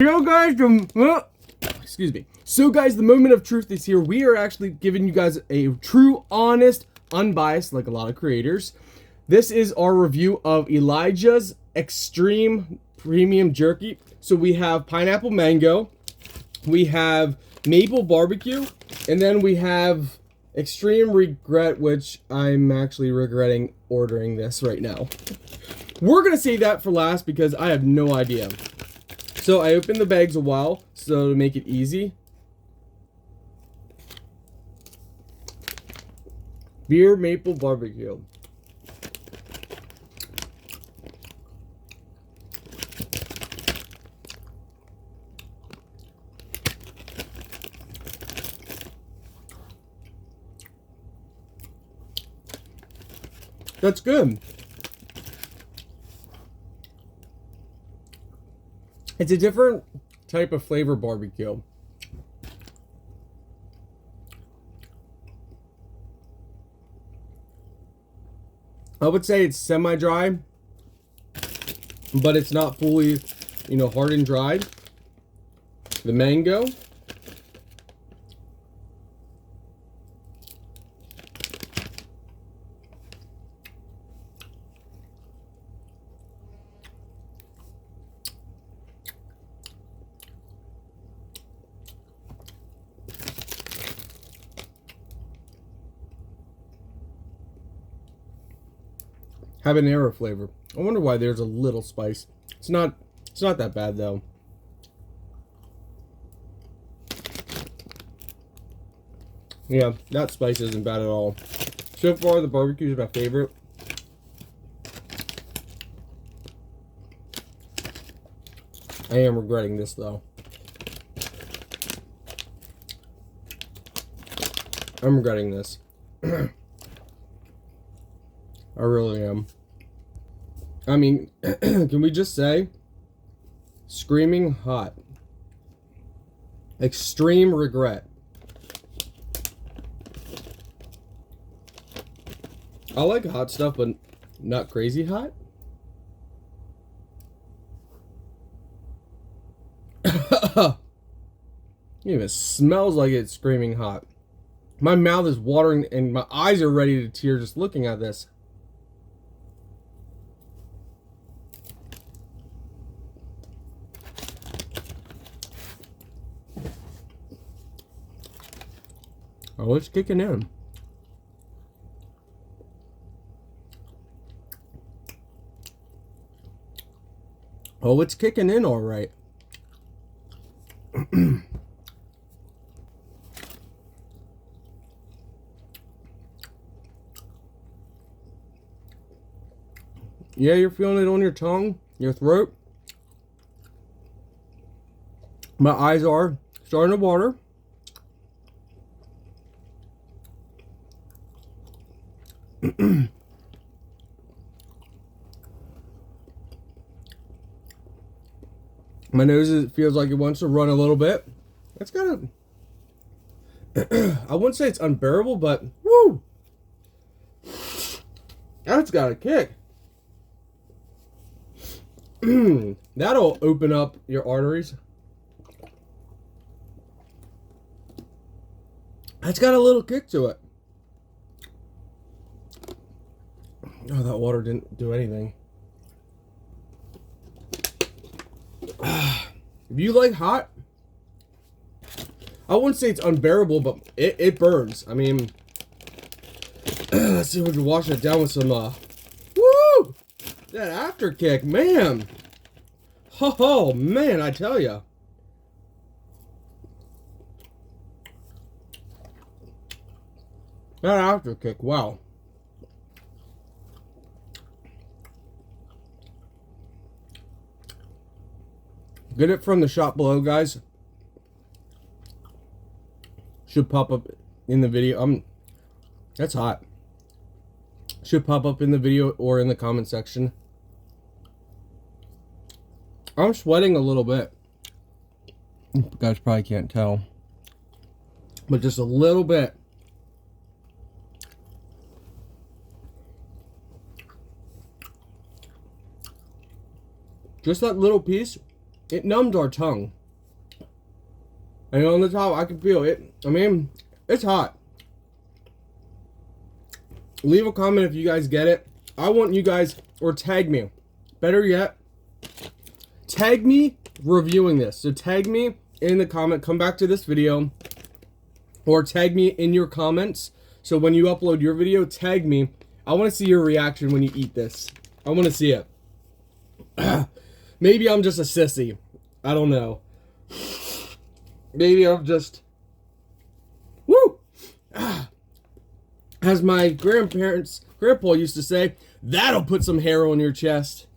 Yo guys, excuse me. So guys, the moment of truth is here. We are actually giving you guys a true, honest, unbiased, like a lot of creators. This is our review of Elijah's Xtreme Premium Jerky. So we have pineapple mango, we have maple barbecue, and then we have extreme regret, which I'm actually regretting ordering this right now. We're gonna save that for last because I have no idea. So I opened the bags a while, so to make it easy. Beer maple barbecue. That's good. It's a different type of flavor barbecue. I would say it's semi-dry, but it's not fully, hard and dried. The mango. Habanero flavor. I wonder why there's a little spice. It's not that bad though. Yeah, that spice isn't bad at all. So far, the barbecue is my favorite. I am regretting this though. I'm regretting this. I really am. I mean, can we just say, screaming hot. Extreme regret. I like hot stuff, but not crazy hot. It even smells like it's screaming hot. My mouth is watering and my eyes are ready to tear just looking at this. Oh, it's kicking in. Oh, it's kicking in all right. Yeah, you're feeling it on your tongue, your throat. My eyes are starting to water. My nose feels like it wants to run a little bit. That's kind of... I wouldn't say it's unbearable, but... Woo! That's got a kick. That'll open up your arteries. That's got a little kick to it. Oh, that water didn't do anything. If you like hot, I wouldn't say it's unbearable, but it burns. I mean, let's see if we can wash it down with some, woo! That after kick, man. Oh, man, I tell ya. That after kick, wow. Get it from the shop below, guys. Should pop up in the video. That's hot. Should pop up in the video or in the comment section. I'm sweating a little bit. You guys probably can't tell. But just a little bit. Just that little piece it numbed our tongue. And on the top, I can feel it. I mean, it's hot. Leave a comment if you guys get it. I want you guys, or tag me. Better yet, tag me reviewing this. So tag me in the comment, come back to this video, or tag me in your comments. So when you upload your video, tag me. I want to see your reaction when you eat this. I want to see it. Maybe I'm just a sissy. I don't know. Maybe I'm just... Woo! As my grandpa used to say, that'll put some hair on your chest.